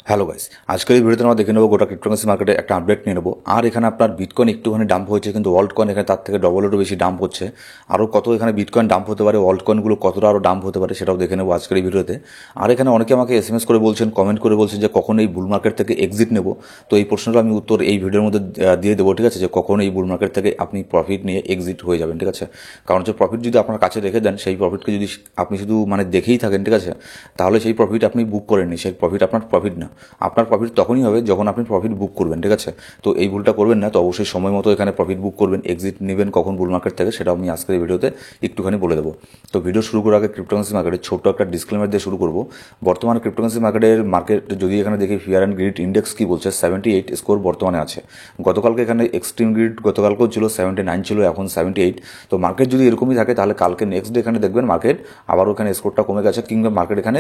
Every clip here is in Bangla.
হ্যালো গাইস, আজকের এই ভিডিওতে আমরা দেখে নেবো গোটা ক্রিপ্টোকারেন্সি মার্কেটে একটা আপডেট নিয়ে নেবো। আর এখানে আপনার বিটকয়েন একটুখানি ডাম্প হয়েছে, কিন্তু ওয়ার্ল্ড কয়েন এখানে তার থেকে ডবলেরও বেশি ডাম্প হচ্ছে। আরও কত এখানে বিটকয়েন ডাম্প হতে পারে, ওয়ার্ল্ড কয়েনগুলো কতটা আরও ডাম্প হতে পারে সেটাও দেখে নেবো আজকের এই ভিডিওতে। আর এখানে অনেকে আমাকে এসএমএস করে বলছেন, কমেন্ট করে বলছেন যে কখন এই বুল মার্কেট থেকে এক্সিট নেবো। তো এই প্রশ্নটা আমি উত্তর এই ভিডিওর মধ্যে দিয়ে দেবো, ঠিক আছে, যে কখন এই বুল মার্কেট থেকে আপনি প্রফিট নিয়ে এক্সিট হয়ে যাবেন, ঠিক আছে। কারণ হচ্ছে প্রফিট যদি আপনার কাছে রেখে দেন, সেই প্রফিটকে যদি আপনি শুধু দেখেই থাকেন, ঠিক আছে, তাহলে সেই প্রফিট আপনি বুক করেননি, সেই প্রফিট আপনার প্রফিট না। আপনার প্রফিট তখনই হবে যখন আপনি প্রফিট বুক করবেন, ঠিক আছে। তো এই ভুলটা করবেন না। তো অবশ্যই সময় মতো এখানে প্রফিট বুক করবেন, এক্সিট নেবেন কখন বুল মার্কেট থেকে সেটাও আমি আজকের এই ভিডিওতে একটুখানি বলে দেবো। তো ভিডিও শুরু করার আগে ক্রিপ্টোকারেন্সি মার্কেটের ছোট্ট একটা ডিসক্লেমার দিয়ে শুরু করবো। বর্তমানে ক্রিপ্টোকারেন্সি মার্কেট যদি এখানে দেখি ফিয়ার অ্যান্ড গ্রিড ইন্ডেক্স কি বলছে, 78 স্কোর বর্তমানে আছে। গতকালকে এখানে এক্সট্রিম গ্রিড গতকালকেও ছিল 79 ছিল, এখন 78। তো মার্কেট যদি এরকমই থাকে তাহলে কালকে নেক্সট ডে এখানে দেখবেন মার্কেট আবারও এখানে স্কোরটা কমে গেছে, কিংবা মার্কেট এখানে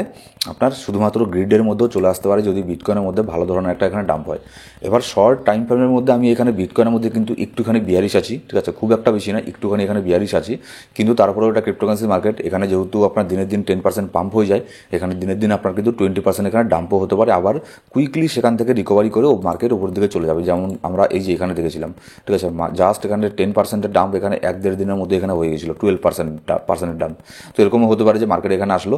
আপনার শুধুমাত্র গ্রিডের মধ্যেও চলে আসতে পারে যদি বিটকয়েনের মধ্যে ভালো ধরনের একটা এখানে ডাম্প হয়। এবার শর্ট টাইম ফ্রেমের মধ্যে আমি এখানে বিটকয়েনের মধ্যে কিন্তু একটুখানি বিয়ারিশ আছি, ঠিক আছে, খুব একটা বেশি না, একটুখানি এখানে বিয়ারিশ আছি। কিন্তু তারপরেও এটা ক্রিপ্টোকারেন্সি মার্কেট, এখানে যেহেতু আপনার দিনের দিন 10% পাম্প হয়ে যায়, এখানে দিনের দিন আপনার কিন্তু 20% এখানে ডাম্পও হতে পারে, আবার কুইকলি সেখান থেকে রিকভারি করে মার্কেট উপর দিকে চলে যাবে, যেমন আমরা এই যে এখানে দেখেছিলাম, ঠিক আছে। জাস্ট এখানে 10%-এর ডাম্প এখানে 1-1.5 দিনের মধ্যে এখানে হয়ে গেছিলো, 12% ডাম্প। তো এরকমও হতে পারে যে মার্কেট এখানে আসলো,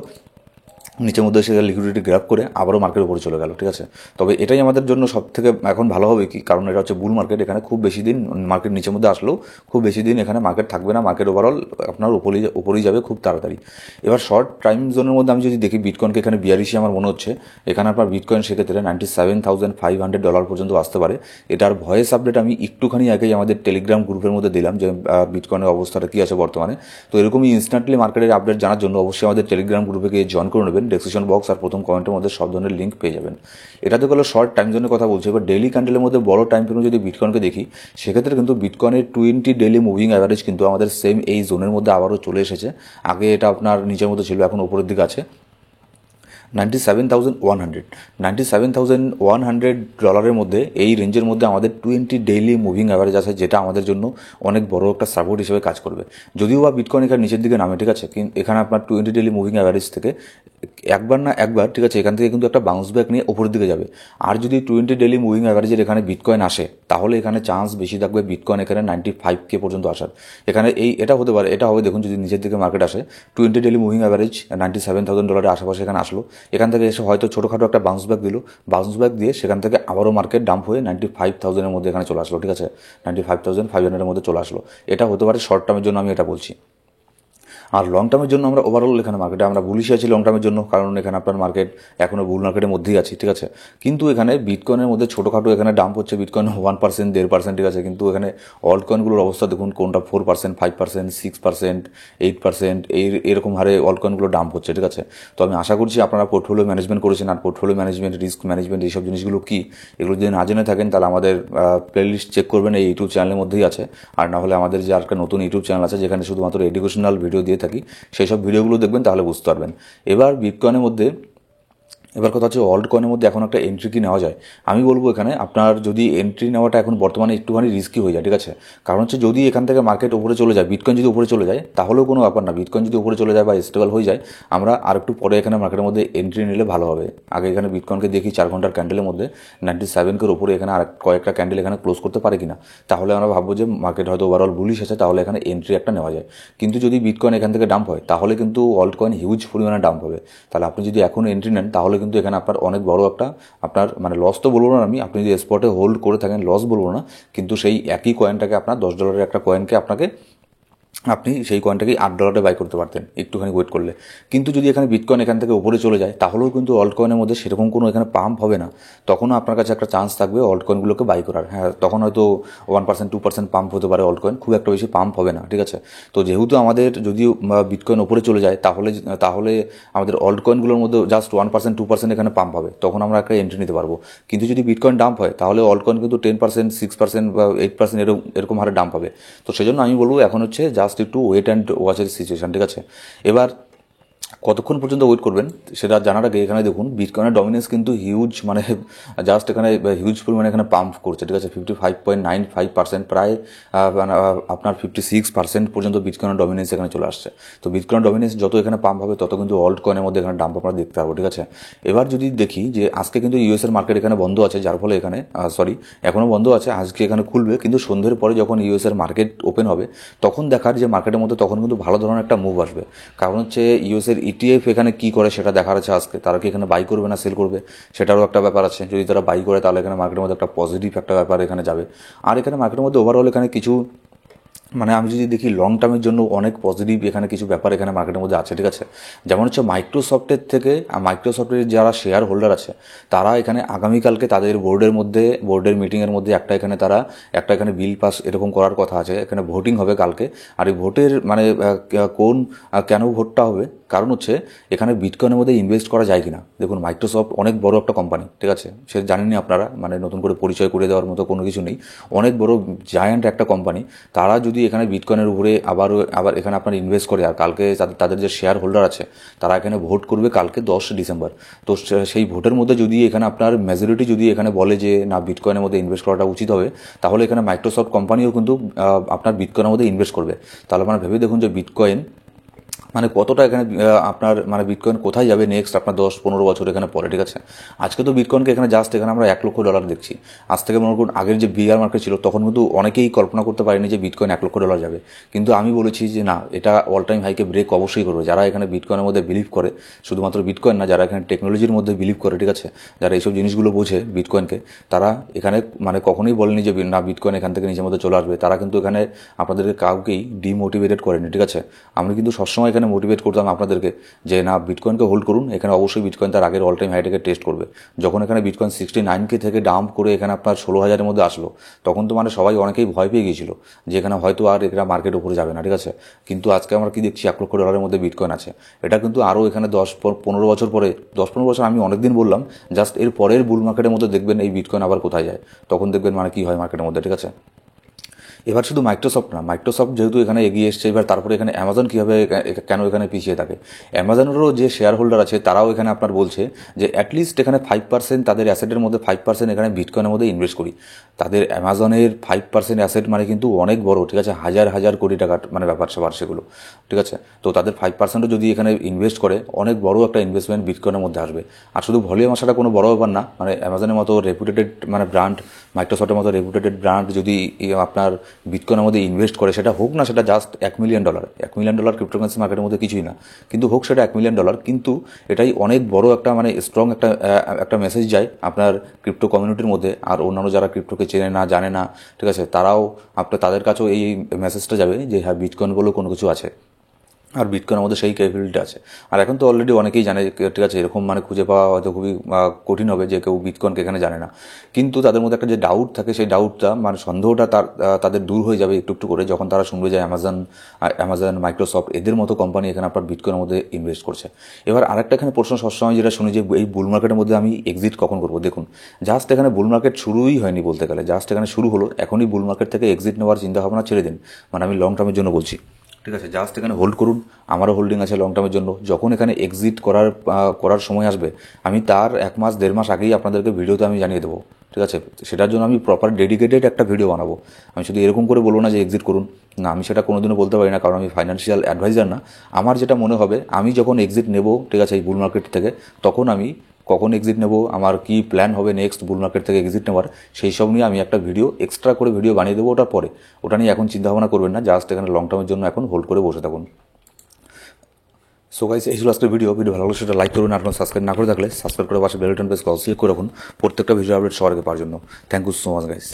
নিচের মধ্যে সে লিকুইডিটি গ্র্যাব করে আবারও মার্কেট উপরে চলে গেল, ঠিক আছে। তবে এটাই আমাদের জন্য সব থেকে এখন ভালো হবে কি, কারণ এটা হচ্ছে বুল মার্কেট, এখানে খুব বেশি দিন মার্কেট নিচের মধ্যে আসলেও খুব বেশি দিন এখানে মার্কেট থাকবে না, মার্কেট ওভারঅল আপনার উপরেই যাবে খুব তাড়াতাড়ি। এবার শর্ট টাইম জোনের মধ্যে আমি যদি দেখি বিটকয়েনকে এখানে 42 আমার মনে হচ্ছে, এখানে আপনার বিটকয়েন সেক্ষেত্রে $97,500 পর্যন্ত আসতে পারে। এটার ভয়েস আপডেট আমি একটুখানি আগেই আমাদের টেলিগ্রাম গ্রুপের মধ্যে দিলাম যে বিটকয়েনের অবস্থাটা কী আছে বর্তমানে। তো এরকমই ইনস্ট্যান্টলি মার্কেটের আপডেট জানার জন্য অবশ্যই আমাদের টেলিগ্রাম গ্রুপে গিয়ে জয়েন করে নেবেন। ডেসক্রিপশন বক্স আর প্রথম কমেন্টের মধ্যে সব ধরনের লিঙ্ক পেয়ে যাবেন। এটাতে গেলো শর্ট টাইম জোনের কথা বলছি। এবার ডেইলি ক্যান্ডেলের মধ্যে বড় টাইম ফ্রেমে যদি বিটকয়েনকে দেখি, সেক্ষেত্রে কিন্তু বিটকয়েনের 20 ডেইলি মুভিং অ্যাভারেজ কিন্তু আমাদের সেম এই জোনের মধ্যে আবারও চলে এসেছে। আগে এটা আপনার নিচের মধ্যে ছিল, এখন উপরের দিকে আছে। 97,100 ডলারের মধ্যে এই রেঞ্জের মধ্যে আমাদের 20 ডেইলি মুভিং অ্যাভারেজ আছে, যেটা আমাদের জন্য অনেক বড় একটা সাপোর্ট হিসেবে কাজ করবে। যদিও বা বিটকয়েন এখানে নিচের দিকে নামে, ঠিক আছে, কিন্তু এখানে আপনার 20 ডেইলি মুভিং অ্যাভারেজ থেকে একবার না একবার, ঠিক আছে, এখান থেকে কিন্তু একটা বাউন্স ব্যাক নিয়ে উপরের দিকে যাবে। আর যদি 20 ডেইলি মুভিং অ্যাভারেজের এখানে বিটকয়েন আসে, তাহলে এখানে চান্স বেশি থাকবে বিটকয়েন এখানে 95K পর্যন্ত আসার। এখানে এটা হতে পারে, এটা হবে, দেখুন, যদি নিচের দিকে মার্কেট আসে, 20 ডেইলি মুভিং অ্যাভারেজ $97,000 আশেপাশে এখানে আসলো, এখান থেকে এসে হয়তো ছোটোখাটো একটা বাউন্স ব্যাক দিল, বাউন্স ব্যাক দিয়ে সেখান থেকে আবারও মার্কেট ডাম্প হয়ে 95,000-এর মধ্যে এখানে চলে আসলো, ঠিক আছে, 95,500-এর মধ্যে চলে আসলো। এটা হতে পারে শর্ট টার্মের জন্য, আমি এটা বলছি। আর লং টার্মের জন্য আমরা ওভারঅল এখানে মার্কেটে আমরা বুলিশই আছি লং টার্মের জন্য, কারণ এখানে আপনার মার্কেট এখনও বুল মার্কেটের মধ্যেই আছি, ঠিক আছে। কিন্তু এখানে বিটকয়েনের মধ্যে ছোটোখাটো এখানে ডাম্প হচ্ছে, বিটকয়েন 1%, 1.5%, ঠিক আছে। কিন্তু এখানে অল্ট কয়েনগুলোর অবস্থা দেখুন, কোনটা 4%, 5%, 6%, 8% এরকম হারে অল্ট কয়েনগুলো ডাম্প হচ্ছে, ঠিক আছে। তো আমি আশা করছি আপনারা পোর্টফোলিও ম্যানেজমেন্ট করেছেন, আর পোর্টফোলিও ম্যানেজমেন্ট, রিস্ক ম্যানেজমেন্ট, এইসব জিনিসগুলো কী, এগুলো যদি না জেনে থাকেন তাহলে আমাদের প্লেলিস্ট চেক করবেন, এই ইউটিউব চ্যানেলের মধ্যেই আছে। আর না হলে আমাদের যে একটা নতুন ইউটিউব চ্যানেল আছে যেখানে শুধুমাত্র এডুকেশনাল ভিডিও দিয়ে থাকি, সেই সব ভিডিওগুলো দেখবেন, তাহলে বুঝতে পারবেন। এবার বিটকয়েনের মধ্যে এবার কথা হচ্ছে অল্ট কয়েনের মধ্যে এখন একটা এন্ট্রি কি নেওয়া যায়। আমি বলবো এখানে আপনার যদি এন্ট্রি নেওয়াটা এখন বর্তমানে একটুখানি রিস্কি হয়ে যায়, ঠিক আছে। কারণ হচ্ছে যদি এখান থেকে মার্কেট উপরে চলে যায়, বিটকয়েন যদি উপরে চলে যায়, তাহলেও কোনো ব্যাপার না। বিটকয়েন যদি উপরে চলে যায় বা স্টেবল হয়ে যায়, আমরা আর একটু পরে এখানে মার্কেটের মধ্যে এন্ট্রি নিলে ভালো হবে। আগে এখানে বিটকয়েনকে দেখি 4 ঘন্টার ক্যান্ডেলের মধ্যে 97K উপরে এখানে আর কয়েকটা ক্যান্ডেল এখানে ক্লোজ করতে পারে কিনা, তাহলে আমরা ভাববো যে মার্কেট হয়তো ওভারঅল বুলিশ আছে, তাহলে এখানে এন্ট্রি একটা নেওয়া যায়। কিন্তু যদি বিটকয়েন এখান থেকে ডাম্প হয়, তাহলে কিন্তু অল্ট কয়েন হিউজ পরিমাণে ডাম্প হবে। তাহলে আপনি যদি এখন এন্ট্রি নেন, তাহলে কিন্তু এখানে আপনার অনেক বড় একটা আপনার লস তো বলবো না আমি, আপনি যদি স্পটে হোল্ড করে থাকেন লস বলবো না, কিন্তু সেই একই কয়েনটাকে আপনার $10 একটা কয়েনকে আপনি সেই কয়েনটাকেই $8 বাই করতে পারতেন একটুখানি ওয়েট করলে। কিন্তু যদি এখানে বিটকয়েন এখান থেকে উপরে চলে যায়, তাহলেও কিন্তু অল্ট কয়েনের মধ্যে সেরকম কোনো এখানে পাম্প হবে না। তখনও আপনার কাছে একটা চান্স থাকবে অল্ট কয়েনগুলোকে বাই করার। হ্যাঁ, তখন হয়তো 1%, 2% পাম্প হতে পারে অল্ট কয়েন, খুব একটা বেশি পাম্প হবে না, ঠিক আছে। তো যেহেতু আমাদের যদি বিটকয়েন উপরে চলে যায়, তাহলে আমাদের অল্ট কয়েনগুলোর মধ্যে জাস্ট 1%, 2% এখানে পাম্প হবে, তখন আমরা একটা এন্ট্রি নিতে পারবো। কিন্তু যদি বিটকয়েন ডাম্প হয়, তাহলে অল্ট কয়েন কিন্তু 10%, 6% বা 8% এরকম হারে ডাম্প হবে। তো সেজন্য আমি বলবো এখন হচ্ছে জাস্ট একটু ওয়েট অ্যান্ড ওয়াচের সিচুয়েশান, ঠিক আছে। এবার কতক্ষণ পর্যন্ত ওয়েট করবেন সেটা জানার আগে এখানে দেখুন বিটকয়েনের ডমিনেন্স কিন্তু হিউজ, মানে জাস্ট এখানে হিউজ পরিমাণে এখানে পাম্প করছে, ঠিক আছে। 55.95%, প্রায় আপনার 56% পর্যন্ত বিটকয়েনের ডমিনেন্স এখানে চলে আসছে। তো বিটকয়েন ডমিনেন্স যত এখানে পাম্প হবে তত কিন্তু অল্ট কয়েনের মধ্যে এখানে ডাম্প আমরা দেখতে পারবো, ঠিক আছে। এবার যদি দেখি যে আজকে কিন্তু ইউএসের মার্কেট এখানে বন্ধ আছে, যার ফলে এখানে এখনও বন্ধ আছে, আজকে এখানে খুলবে, কিন্তু সন্ধ্যের পরে যখন ইউএসের মার্কেট ওপেন হবে তখন দেখার যে মার্কেটের মধ্যে তখন কিন্তু ভালো ধরনের একটা মুভ আসবে। কারণ হচ্ছে ইউএসের ইটিএফ এখানে কি করে সেটা দেখার আছে আজকে, তারা কি এখানে বাই করবে না সেল করবে সেটারও একটা ব্যাপার আছে। যদি তারা বাই করে তাহলে এখানে মার্কেটের মধ্যে একটা পজিটিভ একটা ব্যাপার এখানে যাবে। আর এখানে মার্কেটের মধ্যে ওভারঅল এখানে কিছু, মানে আমি যদি দেখি লং টার্মের জন্য অনেক পজিটিভ এখানে কিছু ব্যাপার এখানে মার্কেটের মধ্যে আছে, ঠিক আছে। যেমন হচ্ছে মাইক্রোসফটের থেকে, মাইক্রোসফটের যারা শেয়ার হোল্ডার আছে তারা এখানে আগামীকালকে তাদের বোর্ডের মিটিংয়ের মধ্যে একটা এখানে বিল পাস এরকম করার কথা আছে, এখানে ভোটিং হবে কালকে। আর এই ভোটের মানে কেন ভোটটা হবে, কারণ হচ্ছে এখানে বিটকয়েনের মধ্যে ইনভেস্ট করা যায় কিনা। দেখুন মাইক্রোসফট অনেক বড় একটা কোম্পানি, ঠিক আছে, সে জানেননি আপনারা, মানে নতুন করে পরিচয় করে দেওয়ার মতো কোনো কিছু নেই, অনেক বড় জায়ান্ট একটা কোম্পানি। তারা যদি এখানে বিটকয়েনের উপরে আবার এখানে আপনার ইনভেস্ট করে, আর কালকে তাদের যে শেয়ার হোল্ডার আছে তারা এখানে ভোট করবে কালকে 10 ডিসেম্বর। তো সেই ভোটের মধ্যে যদি এখানে আপনার মেজরিটি যদি এখানে বলে যে না বিটকয়েনের মধ্যে ইনভেস্ট করাটা উচিত হবে, তাহলে এখানে মাইক্রোসফট কোম্পানিও কিন্তু আপনার বিটকয়েনের মধ্যে ইনভেস্ট করবে। তাহলে আপনারা ভেবে দেখুন যে বিটকয়েন মানে কতটা এখানে আপনার মানে বিটকয়েন কোথায় যাবে নেক্সট আপনার 10-15 বছর এখানে পরে, ঠিক আছে। আজকে তো বিটকয়েনকে এখানে জাস্ট এখানে আমরা $1 লক্ষ দেখছি। আজ থেকে মনে করুন আগের যে বিয়ার মার্কেট ছিল তখন কিন্তু অনেকেই কল্পনা করতে পারেনি যে বিটকয়েন $1 লক্ষ যাবে, কিন্তু আমি বলেছি যে না, এটা অল টাইম হাইকে ব্রেক অবশ্যই করবে। যারা এখানে বিটকয়েনের মধ্যে বিলিভ করে, শুধুমাত্র বিটকয়েন না, যারা এখানে টেকনোলজির মধ্যে বিলিভ করে, ঠিক আছে, যারা এইসব জিনিসগুলো বোঝে বিটকয়েনকে, তারা এখানে মানে কখনোই বলেনি যে না বিটকয়েন এখান থেকে নিজের মধ্যে চলে আসবে। তারা কিন্তু এখানে আপনাদেরকে কাউকেই ডিমোটিভেটেড করেনি, ঠিক আছে। আমি কিন্তু সবসময় এখানে মোটিভেট করতাম আপনাদেরকে যে না বিটকয়েনকে হোল্ড করুন, এখানে অবশ্যই বিটকয়েন তার আগের অল টাইম হাইটাকে টেস্ট করবে। যখন এখানে বিটকয়েন 69K থেকে ডাম্প করে এখানে আপনার 16,000-এর মধ্যে আসলো, তখন তো মানে সবাই অনেকেই ভয় পেয়ে গিয়েছিল যে এখানে হয়তো আর এখানে মার্কেট উপরে যাবে না, ঠিক আছে। কিন্তু আজকে আমরা কি দেখছি $1 লক্ষ মধ্যে বিটকয়েন আছে। এটা কিন্তু আরও এখানে 10-15 বছর পরে, 10-15 বছর আমি অনেকদিন বললাম, জাস্ট এর পরের বুল মার্কেটের মধ্যে দেখবেন এই বিটকয়েন আবার কোথায় যায়, তখন দেখবেন মানে কী হয় মার্কেটের মধ্যে, ঠিক আছে। এবার শুধু মাইক্রোসফট না, মাইক্রোসফট যেহেতু এখানে এগিয়ে এসছে, এবার তারপরে এখানে অ্যামাজন কীভাবে কেন এখানে পিছিয়ে থাকে। অ্যামাজনেরও যে শেয়ার হোল্ডার আছে তারাও এখানে আপনার বলছে যে অ্যাটলিস্ট এখানে 5% তাদের অ্যাসেটের মধ্যে 5% এখানে বিটকয়েনের মধ্যে ইনভেস্ট করি। তাদের অ্যামাজনের 5% অ্যাসেট মানে কিন্তু অনেক বড়, ঠিক আছে, হাজার হাজার কোটি টাকার মানে ব্যাপার স্যাপার সেগুলো, ঠিক আছে। তো তাদের 5%ও যদি এখানে ইনভেস্ট করে অনেক বড় একটা ইনভেস্টমেন্ট বিটকয়েনের মধ্যে আসবে। আর শুধু ভলিউম আসাটা কোনো বড় ব্যাপার না, মানে অ্যামাজনের মতো রেপুটেটেড মানে ব্র্যান্ড, মাইক্রোসফটের মতো রেপুটেটেড ব্র্যান্ড যদি আপনার বিটকয়েনের মধ্যে ইনভেস্ট করে, সেটা হোক না সেটা জাস্ট $1 মিলিয়ন, $1 মিলিয়ন ক্রিপ্টোকারেন্সি মার্কেটের মধ্যে কিছুই না, কিন্তু হোক সেটা $1 মিলিয়ন, কিন্তু এটাই অনেক বড় একটা মানে স্ট্রং একটা মেসেজ যায় আপনার ক্রিপ্টো কমিউনিটির মধ্যে। আর অন্যান্য যারা ক্রিপ্টোকে চেনে না জানে না, ঠিক আছে, তারাও তাদের কাছেও এই মেসেজটা যাবে যে হ্যাঁ বিটকয়েন বলেও কোনো কিছু আছে, আর বিটকয়েনের মধ্যে সেই ক্যাপাবিলিটি আছে। আর এখন তো অলরেডি অনেকেই জানে, ঠিক আছে, এরকম মানে খুঁজে পাওয়া হয়তো খুবই কঠিন হবে যে কেউ বিটকয়েনকে এখানে জানে না। কিন্তু তাদের মধ্যে একটা যে ডাউট থাকে সেই ডাউটটা মানে সন্দেহটা তাদের দূর হয়ে যাবে একটু একটু করে, যখন তারা শুনবে যে অ্যামাজন মাইক্রোসফট এদের মতো কোম্পানি এখানে আপনার বিটকয়েনের মধ্যে ইনভেস্ট করছে। এবার আরেকটা এখানে প্রশ্ন সবসময় যেটা শুনি যে এই বুল মার্কেটের মধ্যে আমি এক্সিট কখন করবো। দেখুন জাস্ট এখানে বুল মার্কেট শুরুই হয়নি বলতে গেলে, জাস্ট এখানে শুরু হলো, এখনই বুল মার্কেট থেকে এক্সিট নেওয়ার চিন্তাভাবনা ছেড়ে দিন, মানে আমি লং টার্মের জন্য বলছি, ঠিক আছে। জাস্ট এখানে হোল্ড করুন, আমারও হোল্ডিং আছে লং টার্মের জন্য। যখন এখানে এক্সিট করার সময় আসবে আমি তার 1-1.5 মাস আগেই আপনাদেরকে ভিডিওতে আমি জানিয়ে দেবো, ঠিক আছে। সেটার জন্য আমি প্রপার ডেডিকেটেড একটা ভিডিও বানাবো। আমি শুধু এরকম করে বলবো না যে এক্সিট করুন, না, আমি সেটা কোনোদিনও বলতে পারি না, কারণ আমি ফাইন্যান্সিয়াল অ্যাডভাইজার না। আমার যেটা মনে হবে আমি যখন এক্সিট নেব, ঠিক আছে, এই বুল মার্কেট থেকে, তখন আমি কখন এক্সিট নেব, আমার কি প্ল্যান হবে নেক্সট বুল মার্কেট থেকে এক্সিট নেওয়ার, সেই সব নিয়ে আমি একটা ভিডিও এক্সট্রা করে ভিডিও বানিয়ে দেবো ওটার পরে। ওটা নিয়ে এখন চিন্তাভাবনা করবেন না, জাস্ট এখানে লং টার্মের জন্য এখন হোল্ড করে বসে থাকুন। সো গাইস, এই ছিল আজকের ভিডিও ভালো লাগলে সেটা লাইক করুন, আর সাবস্ক্রাইব না করে থাকলে সাবস্ক্রাইব করে পাশে বেল বাটন প্রেস করে অল সিলেক্ট করে রাখুন প্রত্যেকটা ভিডিও আপডেট সবার আগে পাওয়ার জন্য। Thank you so much guys.